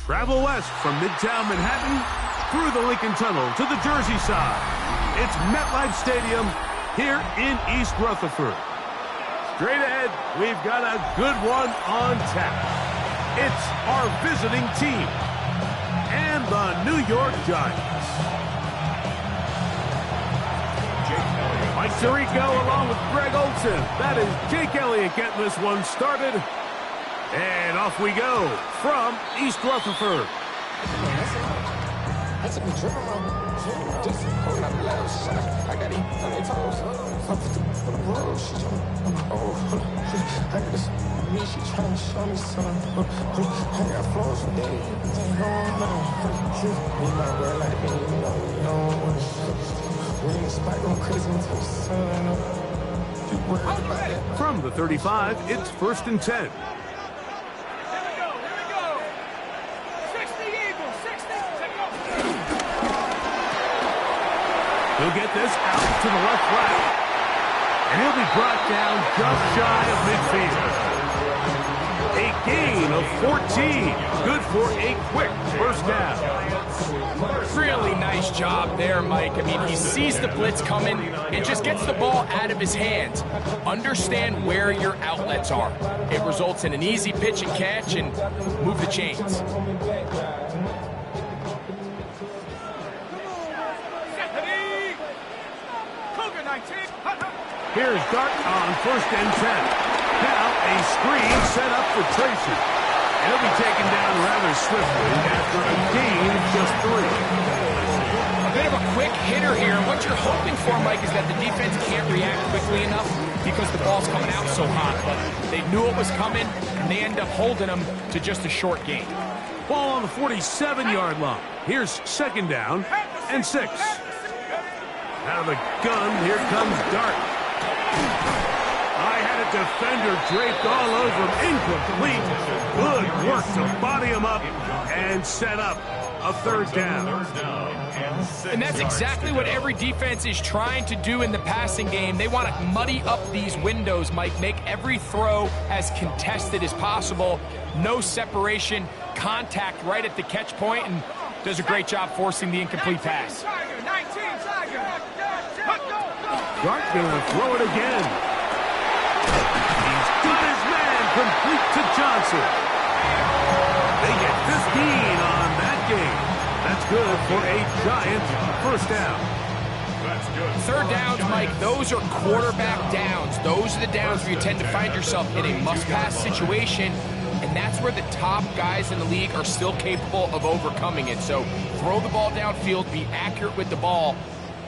Travel west from Midtown Manhattan through the Lincoln Tunnel to the Jersey side. It's MetLife Stadium here in East Rutherford. Straight ahead, we've got a good one on tap. It's our visiting team and the New York Giants. Mike Tirico along with Greg Olson. That is Jake Elliott getting this one started. And off we go from East Rutherford. From the 35, it's 1st and 10. He'll get this out to the left flat. And he'll be brought down just shy of midfield. A gain of 14. Good for a quick first down. Really nice job there, Mike. I mean, he sees the blitz coming and just gets the ball out of his hands. Understand where your outlets are. It results in an easy pitch and catch and move the chains. Here's Dart on 1st and 10. Now a screen set up for Tracy. And he'll be taken down rather swiftly after a gain of just 3. A bit of a quick hitter here. What you're hoping for, Mike, is that the defense can't react quickly enough because the ball's coming out so hot. But they knew it was coming, and they end up holding them to just a short gain. Ball on the 47-yard line. Here's 2nd down and 6. Out of the gun, here comes Dart. I had a defender draped all over him. Incomplete. Good work to body him up and set up a 3rd down. And that's exactly what every defense is trying to do in the passing game. They want to muddy up these windows, Mike, make every throw as contested as possible. No separation, contact right at the catch point, and does a great job forcing the incomplete pass. Dart gonna throw it again. He's got his man complete to Johnson. They get 15 on that game. That's good for a Giant 1st down. That's good. 3rd downs, Mike, those are quarterback downs. Those are the downs where you tend to find yourself in a must-pass situation, and that's where the top guys in the league are still capable of overcoming it. So throw the ball downfield, be accurate with the ball.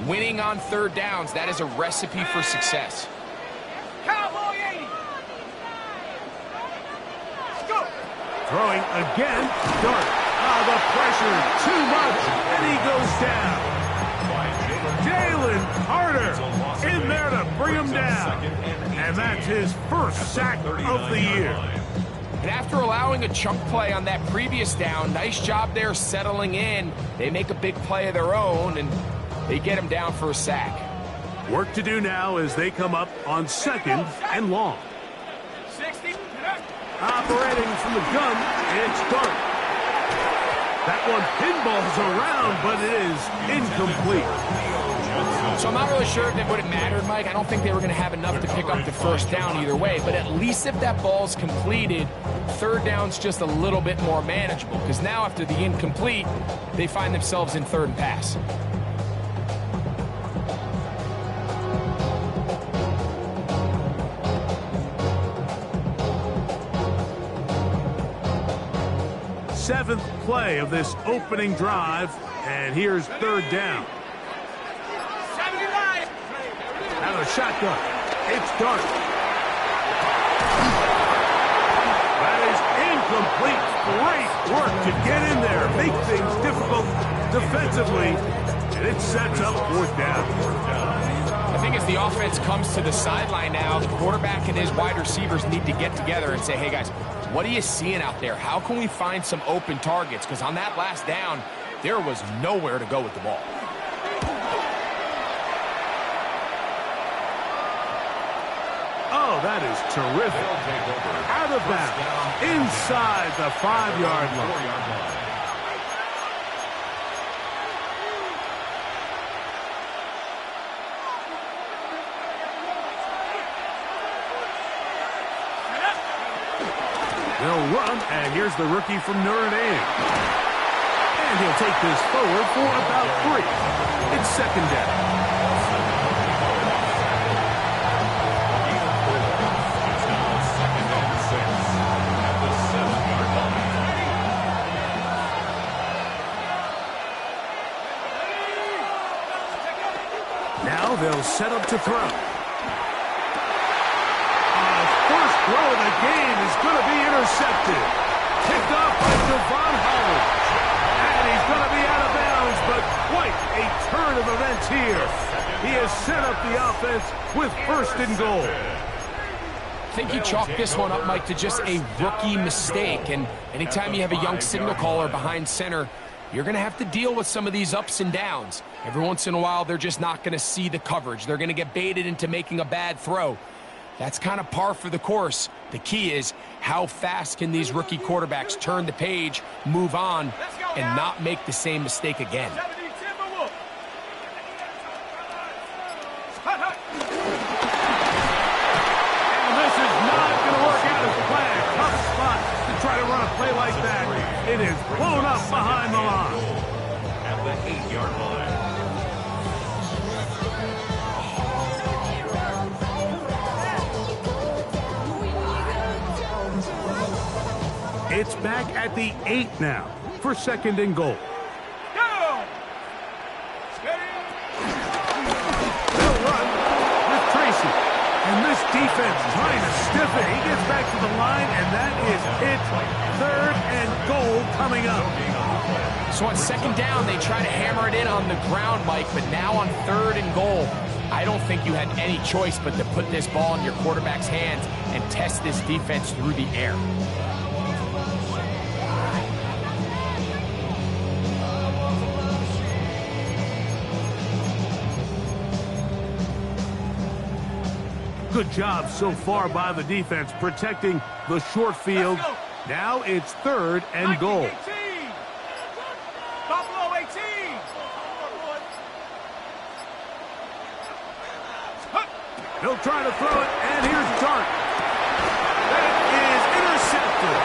Winning on 3rd downs, that is a recipe for success. Cowboy 80. Go. Throwing again. Dart. The pressure too much, and he goes down. Jalen Carter in there to bring him down. And that's his 1st sack of the year. And after allowing a chunk play on that previous down, nice job there settling in. They make a big play of their own, and they get him down for a sack. Work to do now as they come up on 2nd and long. 60. Operating from the gun, it's Dart. That one pinballs around, but it is incomplete. So I'm not really sure if it would have mattered, Mike. I don't think they were going to have enough to pick up the 1st down either way. But at least if that ball's completed, 3rd down's just a little bit more manageable. Because now after the incomplete, they find themselves in 3rd and pass. Seventh play of this opening drive, and here's 3rd down. 79. Out of the shotgun, it's Dart. That is incomplete. Great work to get in there, make things difficult defensively, and it sets up 4th down. I think as the offense comes to the sideline now, the quarterback and his wide receivers need to get together and say, hey, guys, what are you seeing out there? How can we find some open targets? Because on that last down, there was nowhere to go with the ball. Oh, that is terrific. Out of bounds, inside the 5-yard line. They'll run, and here's the rookie from Notre Dame. And he'll take this forward for about 3. It's second down. Now they'll set up to throw. First throw of the game is going to be intercepted. Picked off by Javon Holland. And he's going to be out of bounds, but quite a turn of events here. He has set up the offense with first and goal. I think you chalk this one up, Mike, to just a rookie mistake. And anytime you have a young signal caller behind center, you're going to have to deal with some of these ups and downs. Every once in a while, they're just not going to see the coverage. They're going to get baited into making a bad throw. That's kind of par for the course. The key is how fast can these rookie quarterbacks turn the page, move on, and not make the same mistake again. And this is not going to work out as planned. Tough spot to try to run a play like that. It is blown up behind the line. At the 8-yard line. It's back at the 8 now for second and goal. They'll run with Chise. And this defense trying to stiff it. He gets back to the line, and that is it. Third and goal coming up. So on second down, they try to hammer it in on the ground, Mike, but now on third and goal, I don't think you had any choice but to put this ball in your quarterback's hands and test this defense through the air. Good job so far by the defense protecting the short field. Now it's third and goal. Buffalo 18. They'll try to throw it, and here's Dart. That is intercepted.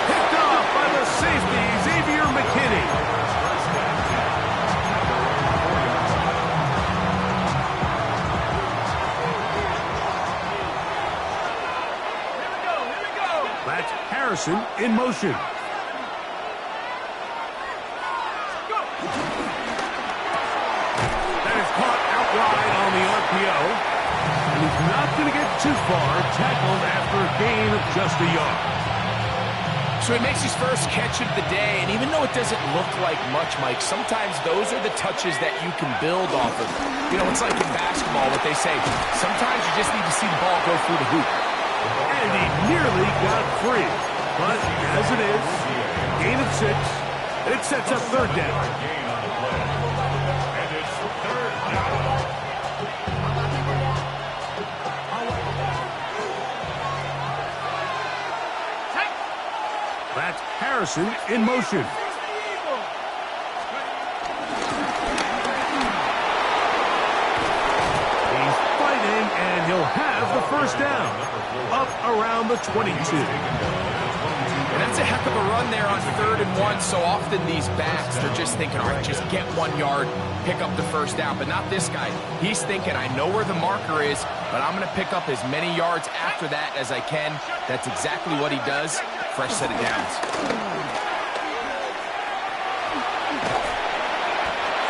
Picked off by the safety, Xavier McKinney. That's Harrison in motion. That is caught out wide on the RPO. And he's not going to get too far. Tackled after a gain of just a yard. So he makes his first catch of the day, and even though it doesn't look like much, Mike, sometimes those are the touches that you can build off of. You know, it's like in basketball, what they say, sometimes you just need to see the ball go through the hoop. And he nearly got free. But as it is, gain of 6, it sets up third down. And it's third down. That's Harrison in motion. He's fighting, and he'll have the first down. Up around the 22. And that's a heck of a run there on 3rd and 1. So often these backs, they're just thinking, all right, just get 1 yard, pick up the first down. But not this guy. He's thinking, I know where the marker is, but I'm going to pick up as many yards after that as I can. That's exactly what he does. Fresh set of downs.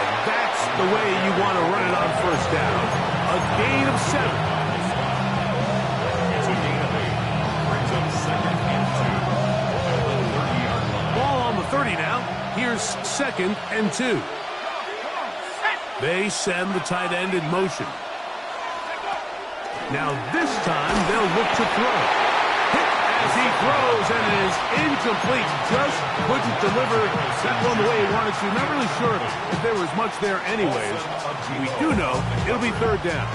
And that's the way you want to run it on first down. A gain of 7. It's a gain of 8. Brings up second and 2. At the 30-yard line. Ball on the 30 now. Here's second and 2. They send the tight end in motion. Now this time they'll look to throw. Hit as he throws, and it is incomplete. Just couldn't deliver that one the way he wanted to. Not really sure if there was much there anyways. We do know it'll be third down.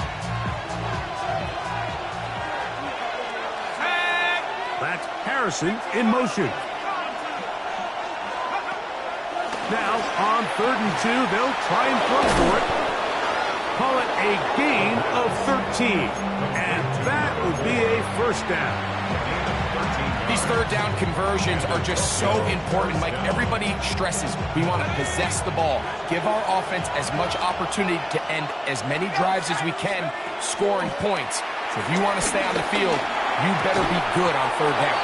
That's Harrison in motion. Now on 3rd and 2, they'll try and throw for it. Call it a gain of 13. And that will be a a first down. These third down conversions are just so important. Like everybody stresses, we want to possess the ball, give our offense as much opportunity to end as many drives as we can, scoring points. So if you want to stay on the field, you better be good on third down.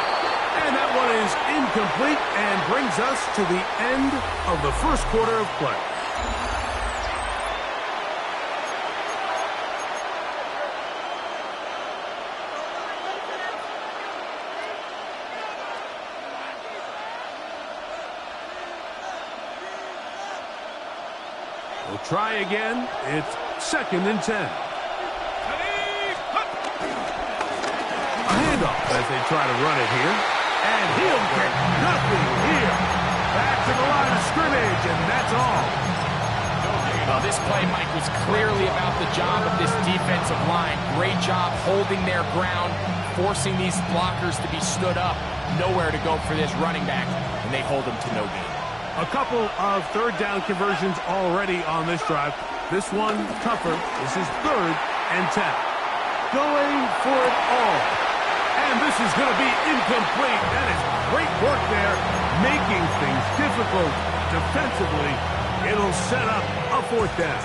And that one is incomplete and brings us to the end of the first quarter of play. We'll try again. It's 2nd and 10. A handoff as they try to run it here. And he'll get nothing here. Back to the line of scrimmage, and that's all. Well, this play, Mike, was clearly about the job of this defensive line. Great job holding their ground, forcing these blockers to be stood up. Nowhere to go for this running back, and they hold him to no gain. A couple of third down conversions already on this drive. This one tougher. This is 3rd and 10. Going for it all. And this is going to be incomplete. That is great work there, making things difficult defensively. It'll set up a 4th down.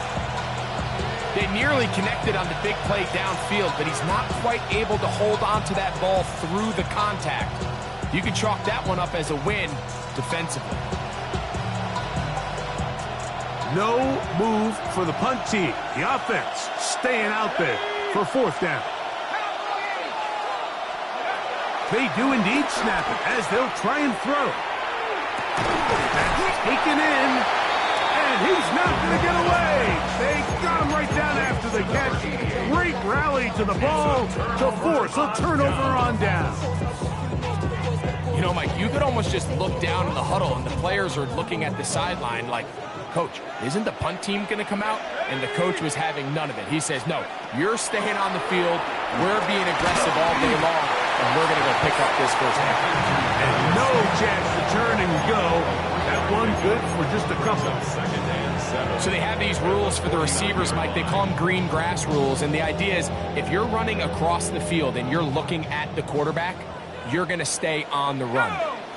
They nearly connected on the big play downfield, but he's not quite able to hold on to that ball through the contact. You can chalk that one up as a win defensively. No move for the punt team. The offense staying out there for 4th down. They do indeed snap it as they'll try and throw. That's taken in, and he's not going to get away. They got him right down after the catch. Great rally to the ball to force a turnover on down. You know, Mike, you could almost just look down in the huddle, and the players are looking at the sideline like, Coach, isn't the punt team going to come out? And the coach was having none of it. He says, no, you're staying on the field. We're being aggressive all day long, and we're going to go pick up this first down. And no chance to turn and go. That one good for just a couple. So they have these rules for the receivers, Mike. They call them green grass rules, and the idea is if you're running across the field and you're looking at the quarterback, you're going to stay on the run.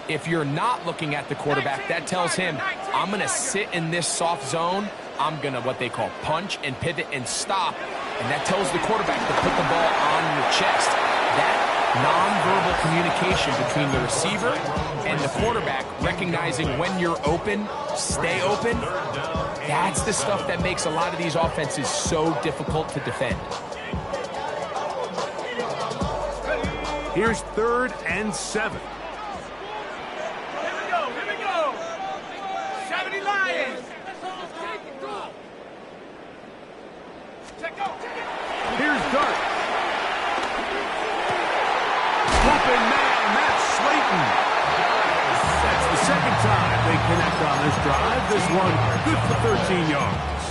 If you're not looking at the quarterback, that tells him, I'm going to sit in this soft zone. I'm going to what they call punch and pivot and stop. And that tells the quarterback to put the ball on your chest. That nonverbal communication between the receiver and the quarterback, recognizing when you're open, stay open, that's the stuff that makes a lot of these offenses so difficult to defend. Here's 3rd and 7. Here's Dart. Open man, Matt Slayton. That's the 2nd time they connect on this drive. This one good for 13 yards.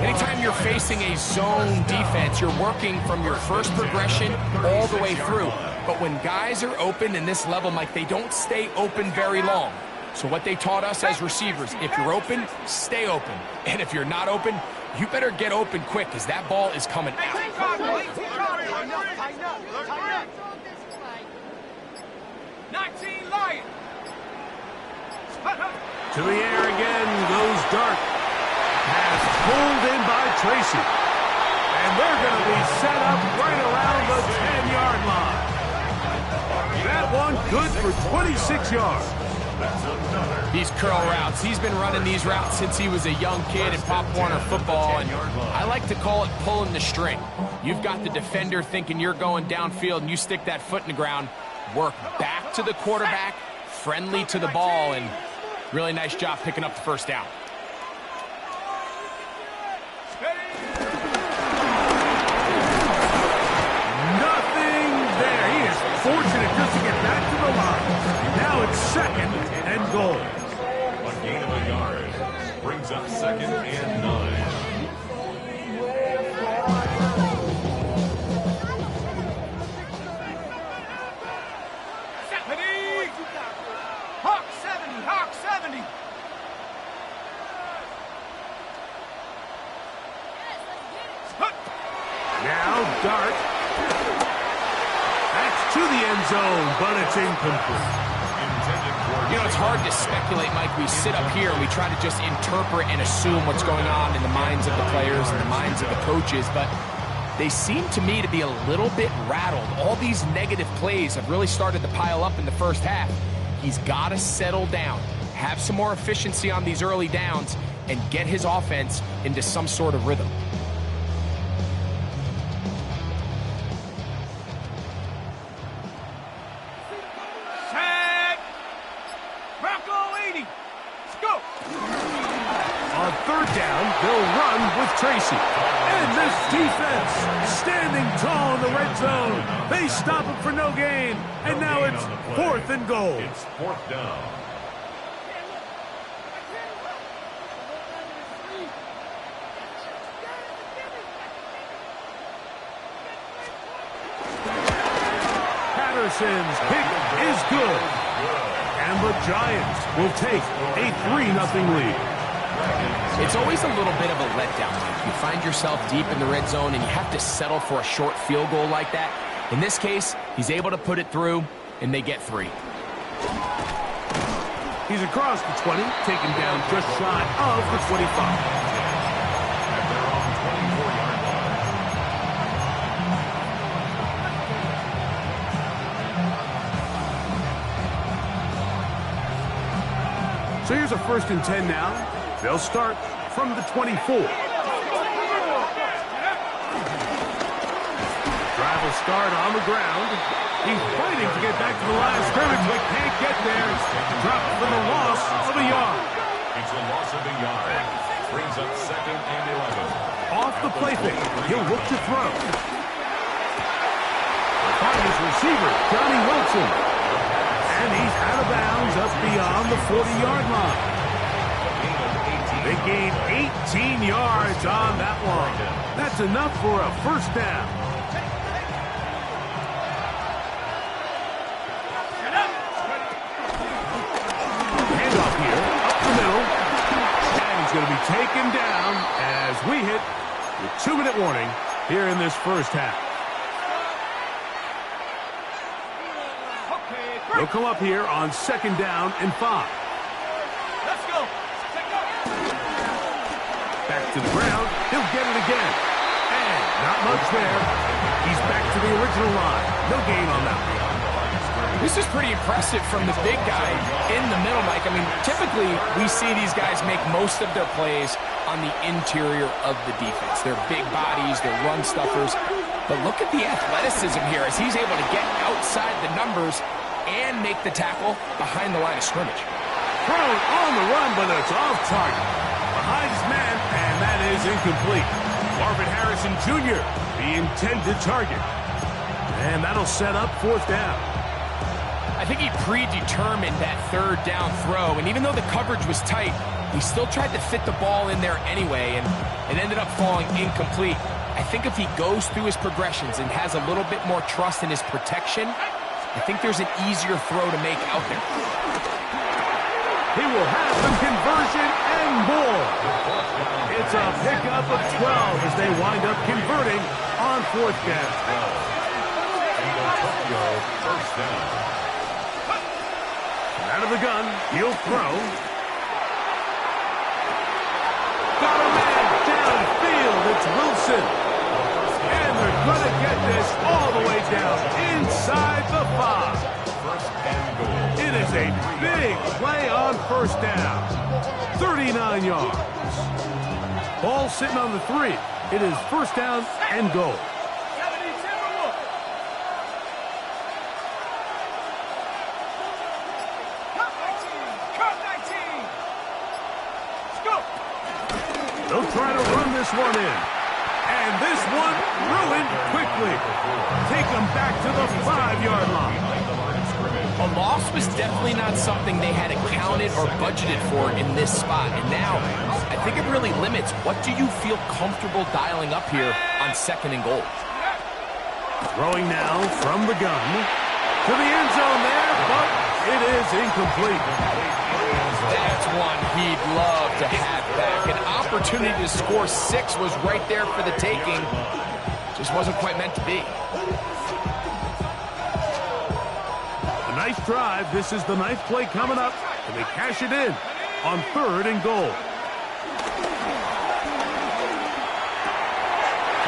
Anytime you're facing a zone defense, you're working from your first progression all the way through. But when guys are open in this level, Mike, they don't stay open very long. So what they taught us as receivers, if you're open, stay open. And if you're not open, you better get open quick because that ball is coming out. 19 Lions. To the air again goes Dart. Pass pulled in by Tracy. And they're going to be set up right around the 10-yard line. That one good for 26 yards. These curl routes, he's been running these routes since he was a young kid in Pop Warner football, and I like to call it pulling the string. You've got the defender thinking you're going downfield, and you stick that foot in the ground, work back to the quarterback, friendly to the ball, and really nice job picking up the first down. Nothing there. He is fortunate just to get back to the line. Now it's 2nd and goal. A gain of a yard brings up 2nd and 9. Hawk 70, Hawk 70. Now Dart. to the end zone, but it's incomplete. You know, it's hard to speculate, Mike. We sit up here and we try to just interpret and assume what's going on in the minds of the players and the minds of the coaches, but they seem to me to be a little bit rattled. All these negative plays have really started to pile up in the first half. He's got to settle down, have some more efficiency on these early downs, and get his offense into some sort of rhythm. Set. Bronco 80. Let's go. On third down, they'll run with Tracy. And this defense standing tall in the red zone. They stop him for no gain. And now it's 4th and goal. It's 4th down. Patterson's kick is good. And the Giants will take a 3-0 lead. It's always a little bit of a letdown. You find yourself deep in the red zone and you have to settle for a short field goal like that. In this case, he's able to put it through, and they get 3. He's across the 20, taken down just shy of the 25. So here's a 1st and 10 now. They'll start from the 24. Drive will start on the ground. He's fighting to get back to the line of scrimmage, but can't get there. Dropped for the loss of a yard. It's a loss of a yard. Brings up 2nd and 11. Off the play fake, he'll look to throw. Find his receiver, Johnny Wilson. And he's out of bounds up beyond the 40-yard line. They gain 18 yards on that one. That's enough for a 1st down. Handoff here, up the middle. And he's going to be taken down as we hit the 2-minute warning here in this first half. They'll come up here on 2nd down and 5. Let's go. Back to the ground. He'll get it again. And not much there. He's back to the original line. No gain on that one. This is pretty impressive from the big guy in the middle, Mike. I mean, typically we see these guys make most of their plays on the interior of the defense. They're big bodies, they're run stuffers. But look at the athleticism here as he's able to get outside the numbers and make the tackle behind the line of scrimmage. Thrown on the run, but it's off target. Behind his man, and that is incomplete. Marvin Harrison Jr., the intended target. And that'll set up 4th down. I think he predetermined that 3rd down throw, and even though the coverage was tight, he still tried to fit the ball in there anyway, and it ended up falling incomplete. I think if he goes through his progressions and has a little bit more trust in his protection, I think there's an easier throw to make out there. He will have some conversion and more. It's a pickup of 12 as they wind up converting on 4th down. First down. Out of the gun, he'll throw. Got a man downfield. It's Wilson. And they're going to get this all the way down inside the 5. First and goal. It is a big play on 1st down. 39 yards. Ball sitting on the 3. It is 1st down and goal. 70 Timberwolves. Cut 19. Let's go. They'll try to run this one in. And this one ruined quickly. Take them back to the 5-yard line. A loss was definitely not something they had accounted or budgeted for in this spot. And now, I think it really limits what do you feel comfortable dialing up here on 2nd and goal. Throwing now from the gun to the end zone there, but it is incomplete. That's one he'd love to have back. An opportunity to score 6 was right there for the taking. Just wasn't quite meant to be. Nice drive. This is the 9th play coming up, and they cash it in on 3rd and goal. To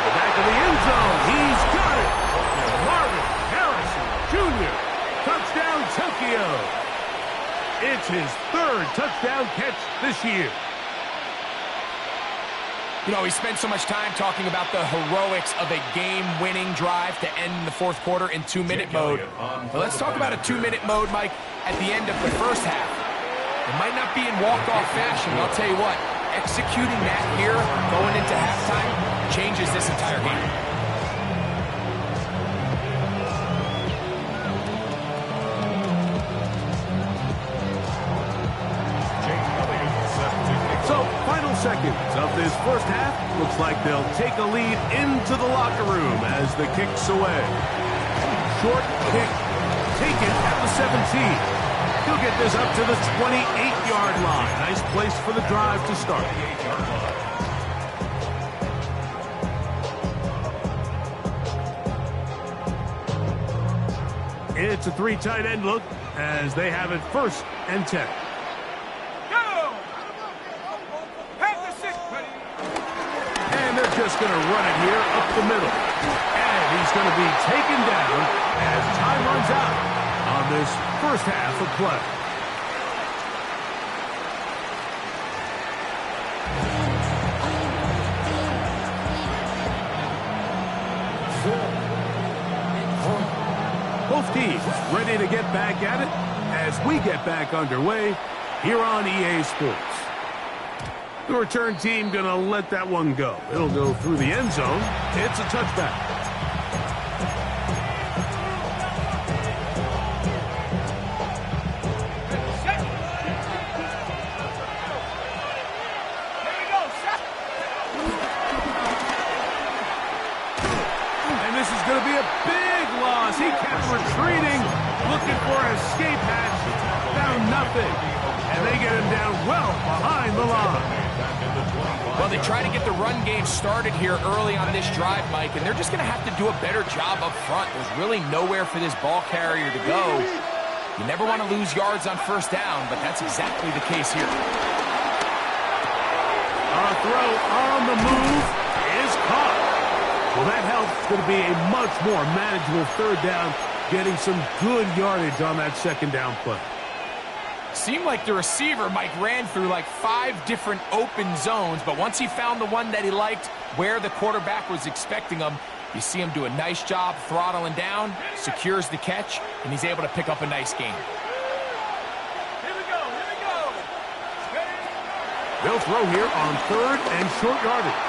the back of the end zone. He's got it. Marvin Harrison Jr. Touchdown, Tokyo. It's his 3rd touchdown catch this year. You know, we spent so much time talking about the heroics of a game-winning drive to end the 4th quarter in 2-minute mode. But let's talk about a 2-minute mode, Mike, at the end of the first half. It might not be in walk-off fashion, but I'll tell you what, executing that here going into halftime changes this entire game. So, final seconds of this first half. Looks like they'll take a lead into the locker room as the kick's away. Short kick taken at the 17. He'll get this up to the 28-yard line. Nice place for the drive to start. It's a 3 tight end look as they have it 1st and 10. Just going to run it here up the middle. And he's going to be taken down as time runs out on this first half of play. Both teams ready to get back at it as we get back underway here on EA Sports. The return team going to let that one go. It'll go through the end zone. It's a touchback. And this is going to be a big loss. He kept retreating, looking for an escape hatch. Found nothing. And they get him down well behind the line. Well, they try to get the run game started here early on this drive, Mike, and they're just going to have to do a better job up front. There's really nowhere for this ball carrier to go. You never want to lose yards on 1st down, but that's exactly the case here. A throw on the move is caught. Well, that helps. It's going to be a much more manageable 3rd down, getting some good yardage on that 2nd down play. Seemed like the receiver, Mike, ran through like 5 different open zones, but once he found the one that he liked where the quarterback was expecting him, you see him do a nice job throttling down, secures the catch, and he's able to pick up a nice gain. Here we go. They'll throw here on 3rd and short yardage.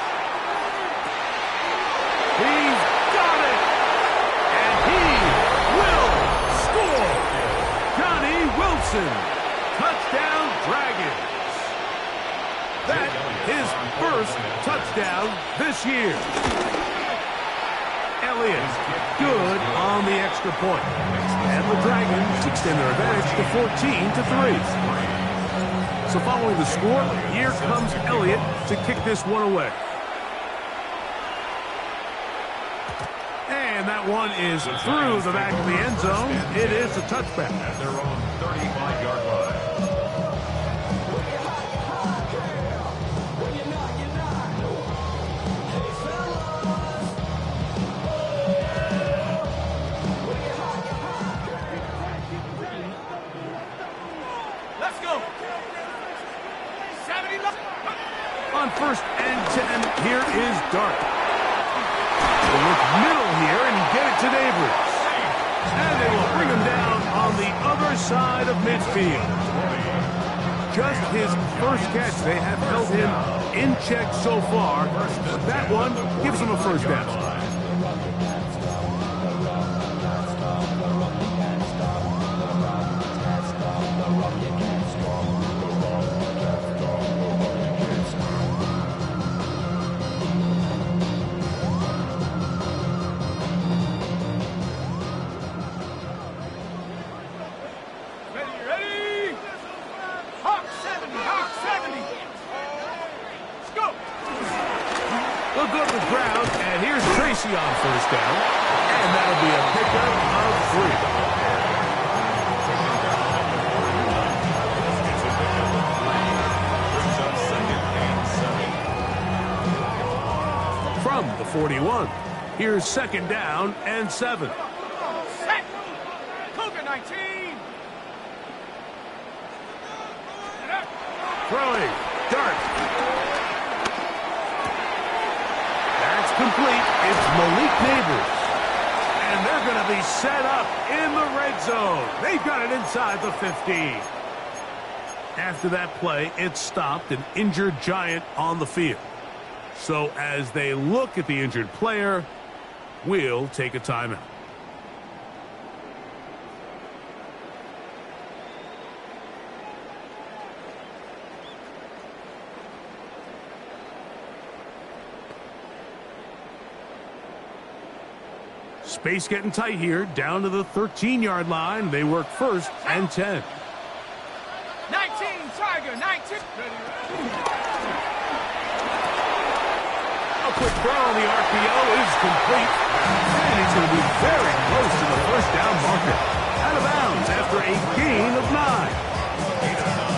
He's got it! And he will score! Johnny Wilson! Touchdown, Dragons. That his 1st touchdown this year. Elliott, good on the extra point. And the Dragons extend their advantage to 14-3. So following the score, here comes Elliott to kick this one away. And that one is through the back of the end zone. It is a touchback. At their own 35-yard line. Let's go. 70. On 1st and 10, here is Dart. They look middle here and get it to Neighbors. And they will bring him down on the other side of midfield. Just his 1st catch. They have held him in check so far. But that one gives him a 1st down. They'll go to the ground, and here's Chise on 1st down. And that'll be a pickup of 3. 41. Here's second down and 7. Set. Cougar 19. Throwing. Dart. That's complete. It's Malik Neighbors. And they're going to be set up in the red zone. They've got it inside the 15. After that play, it stopped an injured Giant on the field. So as they look at the injured player, we'll take a timeout. Space getting tight here, down to the 13-yard line. They work first and 10. 19, Tiger, 19. A quick throw on the RPO is complete. And he's going to be very close to the first down marker. Out of bounds after a gain of 9.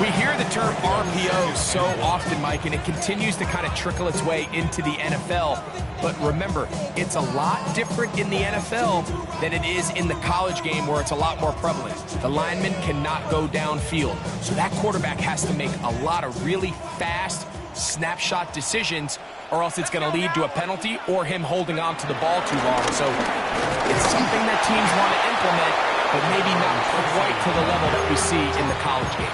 We hear the term RPO so often, Mike, and it continues to kind of trickle its way into the NFL. But remember, it's a lot different in the NFL than it is in the college game where it's a lot more prevalent. The lineman cannot go downfield. So that quarterback has to make a lot of really fast snapshot decisions, or else it's going to lead to a penalty or him holding on to the ball too long. So it's something that teams want to implement, but maybe not quite to the level that we see in the college game.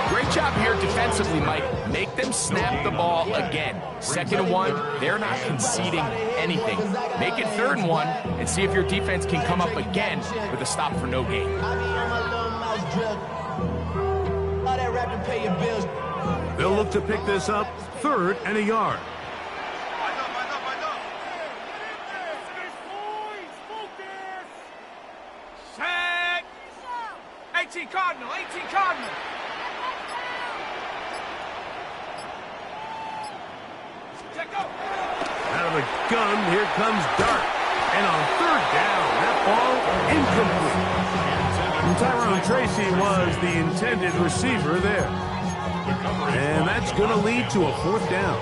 Great job here defensively, Mike. Make them snap the ball again. 2nd and 1, they're not conceding anything. Make it 3rd and 1 and see if your defense can come up again with a stop for no gain. They'll look to pick this up 3rd and a yard. Set. 18 Cardinal, 18 Cardinal. Check go. Out of the gun, here comes Dart. And on 3rd down, that ball incomplete. And Tyrone Tracy was the intended receiver there. And that's going to lead to a 4th down.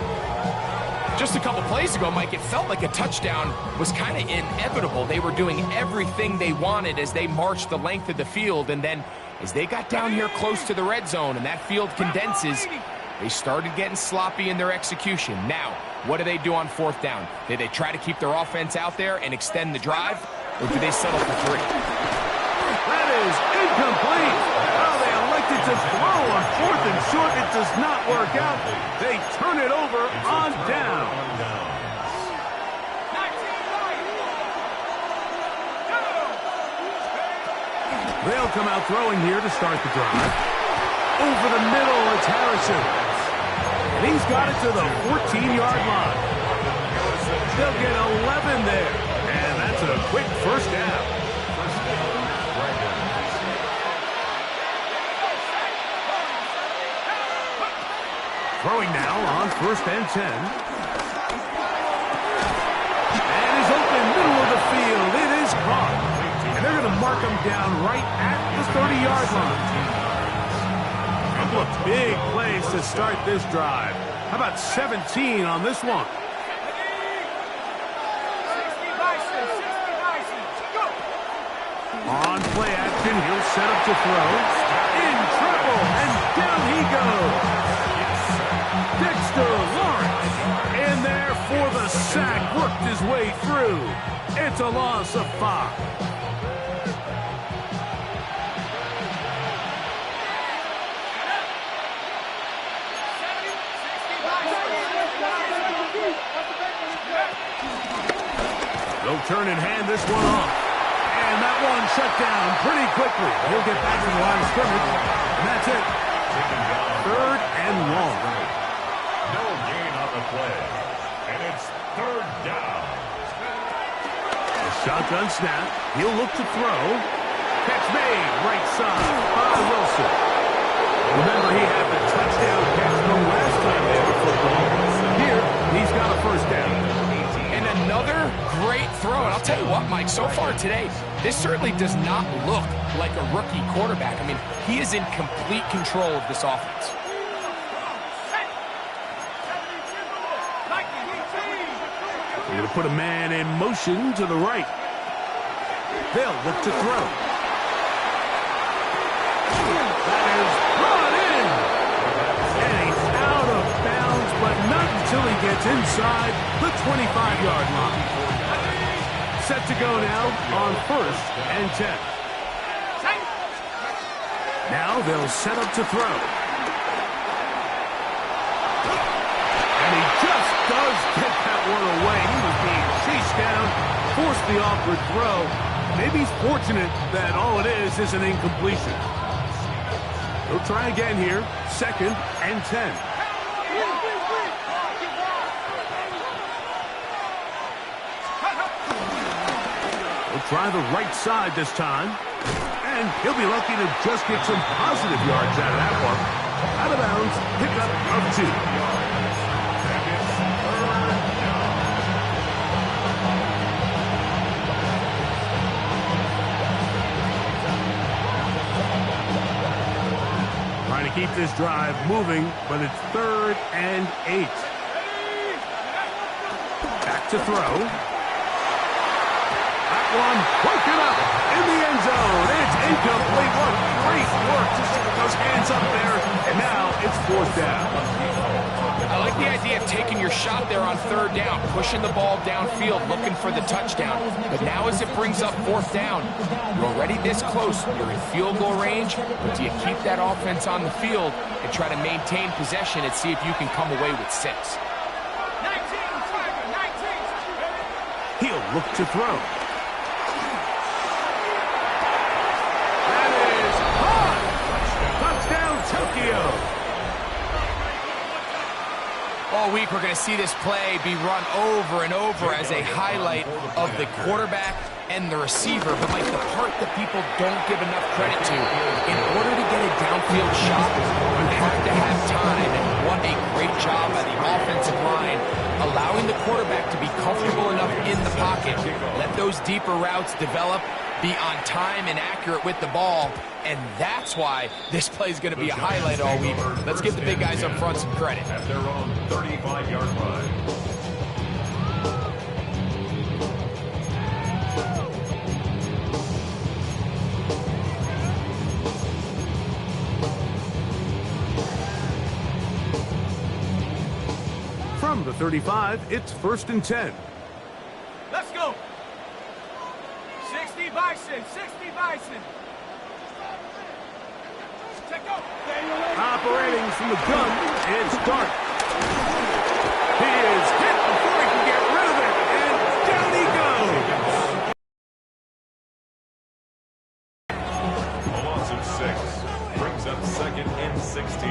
Just a couple plays ago, Mike, it felt like a touchdown was kind of inevitable. They were doing everything they wanted as they marched the length of the field. And then as they got down here close to the red zone and that field condenses, they started getting sloppy in their execution. Now, what do they do on 4th down? Do they try to keep their offense out there and extend the drive, or do they settle for 3? That is incomplete. Oh, they elected to throw on 4th and short. It does not work out. They turn it over on down. They'll come out throwing here to start the drive. Over the middle, it's Harrison. And he's got it to the 14-yard line. They'll get 11 there. And that's a quick first down. Throwing now on 1st and 10. And he's open, middle of the field. It is caught. And they're going to mark him down right at the 30-yard line. A couple of big plays to start this drive. How about 17 on this one? 60 Bison, 60 Bison. Go. On play action, he'll set up to throw. In trouble, and down he goes. Dexter Lawrence in there for the sack, worked his way through. It's a loss of 5. They'll turn and hand this one off. And that one shut down pretty quickly. He'll get back to the line of scrimmage. And that's it. 3rd and long. No gain on the play. And it's 3rd down. A shotgun snap. He'll look to throw. Catch made. Right side by Wilson. Remember, he had the touchdown catch the last time they were football. Here, he's got a first down. And another great throw. And I'll tell you what, Mike, so far today, this certainly does not look like a rookie quarterback. I mean, he is in complete control of this offense. They're going to put a man in motion to the right. They'll look to throw. That is brought in. And he's out of bounds, but not until he gets inside the 25-yard line. Set to go now on 1st and 10. Now they'll set up to throw. And he just does get that one away. He was being chased down, forced the awkward throw. Maybe he's fortunate that all it is an incompletion. He'll try again here, 2nd and 10. He'll try the right side this time. And he'll be lucky to just get some positive yards out of that one. Out of bounds, pickup of 2. Trying to keep this drive moving, but it's 3rd and 8. Back to throw. One broken up in the end zone. It's incomplete. What great work. Just get those hands up there. And now it's 4th down. I like the idea of taking your shot there on 3rd down, pushing the ball downfield, looking for the touchdown. But now as it brings up 4th down, you're already this close. You're in field goal range, but do you keep that offense on the field and try to maintain possession and see if you can come away with 6? 19, Tiger, 19. He'll look to throw. All week we're going to see this play be run over and over as a highlight of the quarterback and the receiver. But like the part that people don't give enough credit to, in order to get a downfield shot, you have to have time. And what a great job by the offensive line, allowing the quarterback to be comfortable enough in the pocket, let those deeper routes develop, be on time and accurate with the ball, and that's why this play is going to be a highlight all week. Let's give the big guys up front some credit. At their own 35-yard line. From the 35, it's 1st and 10. Let's go. 60 Bison, 60 Bison. Check go. Operating from the gun, it's Dart. He is hit before he can get rid of it, and down he goes. A loss of 6 brings up 2nd and 16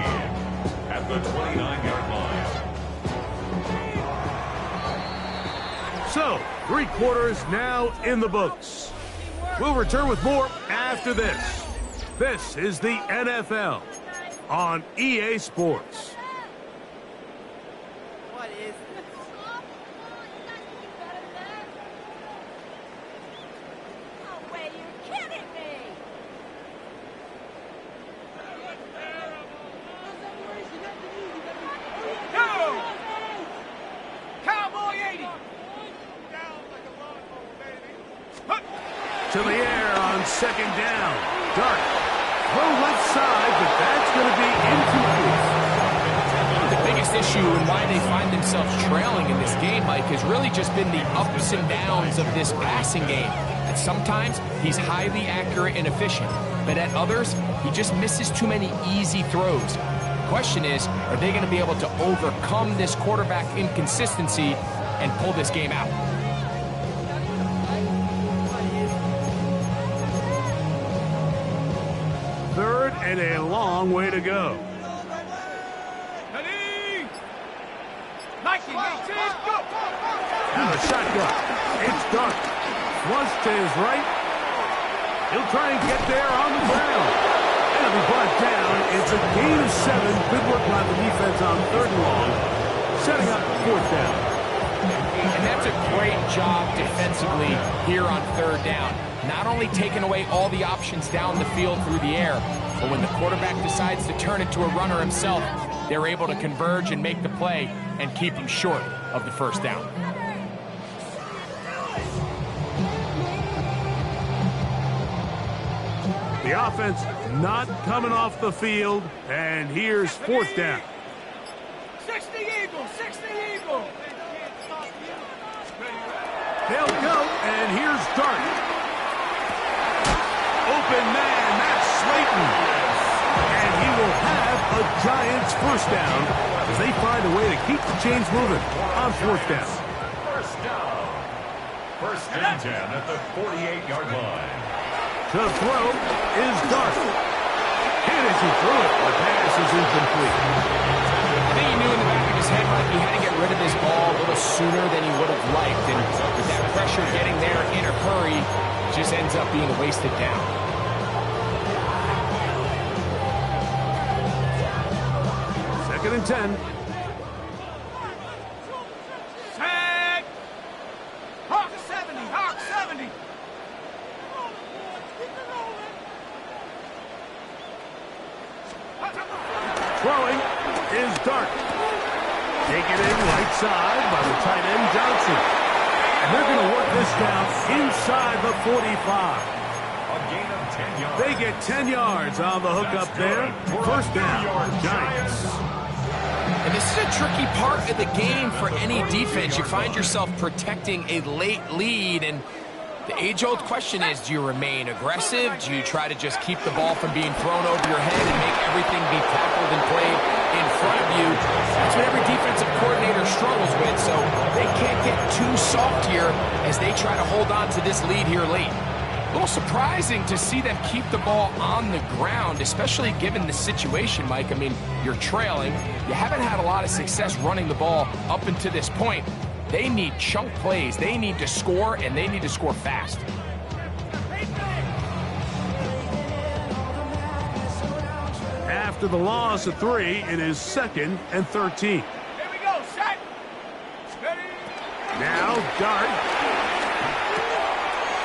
at the 29-yard line. So, 3 quarters now in the books. We'll return with more after this. This is the NFL on EA Sports. What is this? No way, you're kidding me! Go! Cowboy 80. To the air on 2nd down. Dart. Throw left side, but that's going to be incomplete. The biggest issue and why they find themselves trailing in this game, Mike, has really just been the ups and downs of this passing game. And sometimes he's highly accurate and efficient, but at others, he just misses too many easy throws. The question is, are they going to be able to overcome this quarterback inconsistency and pull this game out? 3rd and a long way to go. Ready? 19, 18, go! Now the shotgun. It's Dart. Flush to his right. He'll try and get there on the ground. And it'll be brought down. It's a gain of 7. Good work by the defense on 3rd and long. Setting up 4th down. And that's a great job defensively here on 3rd down. Not only taking away all the options down the field through the air, but when the quarterback decides to turn it to a runner himself, they're able to converge and make the play and keep him short of the 1st down. The offense not coming off the field, and here's fourth down. 60 Eagles, 60 Eagles. They'll go, and here's Dart. Open man, that's Slayton. And he will have a Giants first down as they find a way to keep the chains moving on fourth down. First down. First and 10 at the 48-yard line. The throw is Dart. And as he threw it, the pass is incomplete. I think he knew in the back of his head, Mike, he had to get rid of this ball a little sooner than he would have liked. And with that pressure getting there in a hurry, it just ends up being a wasted down. Second and 10. Tag. Hawk 70, Hawk 70. Throwing is Dart. Taken in right side by the tight end Johnson. And they're going to work this down inside the 45. A gain of 10 yards. They get 10 yards on the hook up there. First down, Giants. And this is a tricky part of the game for any defense. You find yourself protecting a late lead, and the age-old question is, do you remain aggressive? Do you try to just keep the ball from being thrown over your head and make everything be tackled and played in front of you? That's what every defensive coordinator struggles with, so they can't get too soft here as they try to hold on to this lead here late. A little surprising to see them keep the ball on the ground, especially given the situation, Mike. I mean, you're trailing. You haven't had a lot of success running the ball up until this point. They need chunk plays. They need to score, and they need to score fast. After the loss of 3, it is second and 13. Here we go, set. Ready. Now Dart.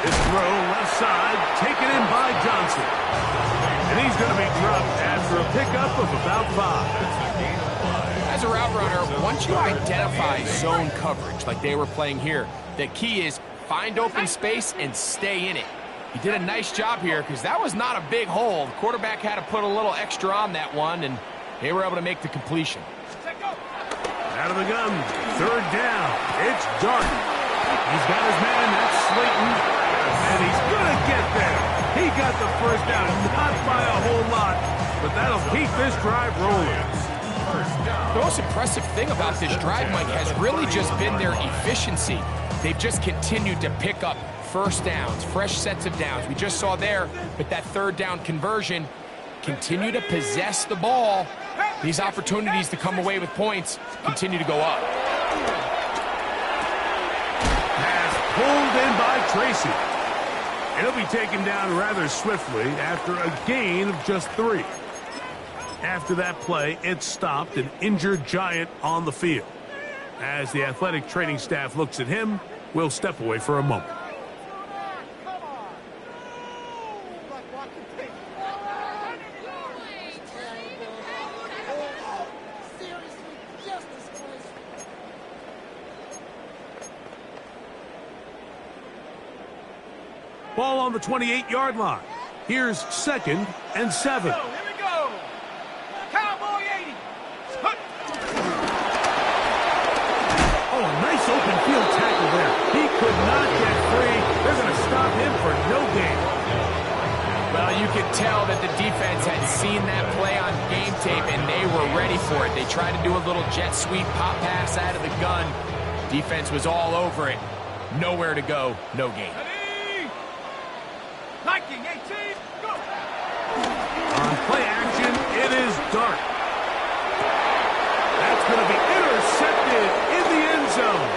This throw left side, taken in by Johnson. And he's going to be dropped after a pickup of about 5. As a route runner, once you identify zone coverage like they were playing here, the key is find open space and stay in it. He did a nice job here because that was not a big hole. The quarterback had to put a little extra on that one, and they were able to make the completion. Out of the gun, third down. It's Dart. He's got his man, that's Slayton, and he's going to get there. He got the first down, not by a whole lot, but that'll keep this drive rolling. The most impressive thing about this drive, Mike, has really just been their efficiency. They've just continued to pick up first downs, fresh sets of downs. We just saw there with that third down conversion, continue to possess the ball. These opportunities to come away with points continue to go up. Pass pulled in by Tracy. It'll be taken down rather swiftly after a gain of just 3. After that play, it stopped an injured Giant on the field. As the athletic training staff looks at him, we'll step away for a moment. Ball on the 28-yard line. Here's second and 7. Here we go. Cowboy 80. Oh, a nice open field tackle there. He could not get free. They're going to stop him for no gain. Well, you could tell that the defense had seen that play on game tape, and they were ready for it. They tried to do a little jet sweep pop pass out of the gun. Defense was all over it. Nowhere to go, no gain. Liking 18. Go. On play action, it is Dart. That's going to be intercepted in the end zone.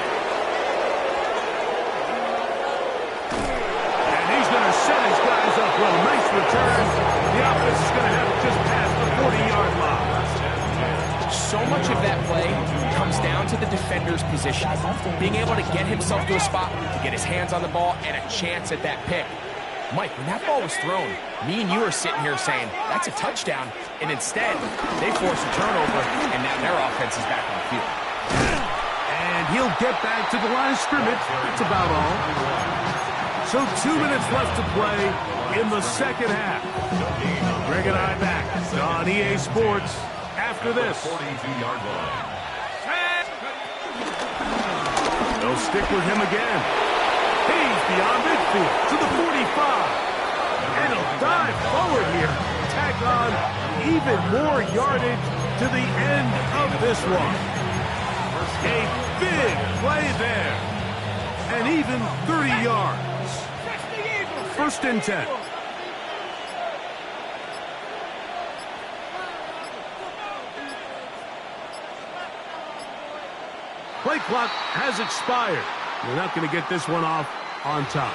And he's going to set his guys up well. Nice return. The offense is going to have it just past the 40-yard line. So much of that play comes down to the defender's position. Being able to get himself to a spot, to get his hands on the ball, and a chance at that pick. Mike, when that ball was thrown, me and you are sitting here saying, that's a touchdown, and instead, they force a turnover, and now their offense is back on the field. And he'll get back to the line of scrimmage. That's about all. So 2 minutes left to play. in the second half. Greg and I back on EA Sports after this. 42-yard line. They'll stick with him again. He's beyond midfield to the 45. And he'll dive forward here. Tack on even more yardage to the end of this one. A big play there. And even 30 yards. First and 10. Play clock has expired. They're not going to get this one off on time.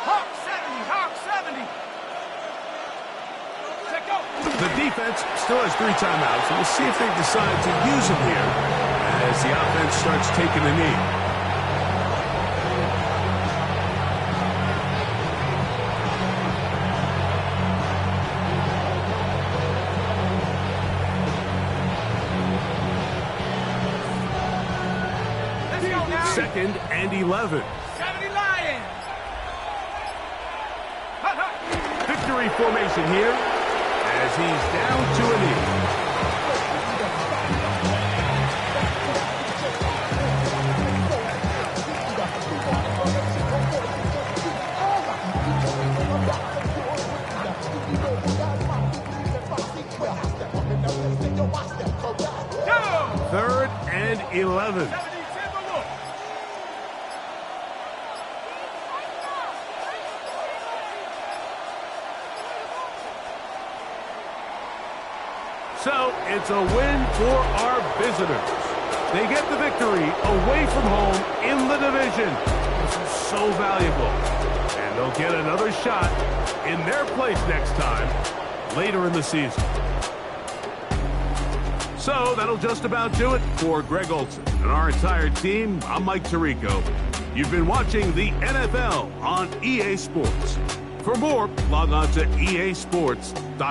Hawk 70, Hawk 70. Check go. The defense still has 3 timeouts, and we'll see if they decide to use them here as the offense starts taking a knee. Let's go now. 2nd and 11. 70 Lions. Hut, hut. Victory formation here as he's down to a knee. Go. 3rd and 11. 70 Timberwolves. So it's a win for our visitors. They get the victory away from home in the division. This is so valuable. And they'll get another shot in their place next time later in the season. So that'll just about do it for Greg Olson and our entire team. I'm Mike Tirico. You've been watching the NFL on EA Sports. For more, log on to easports.com.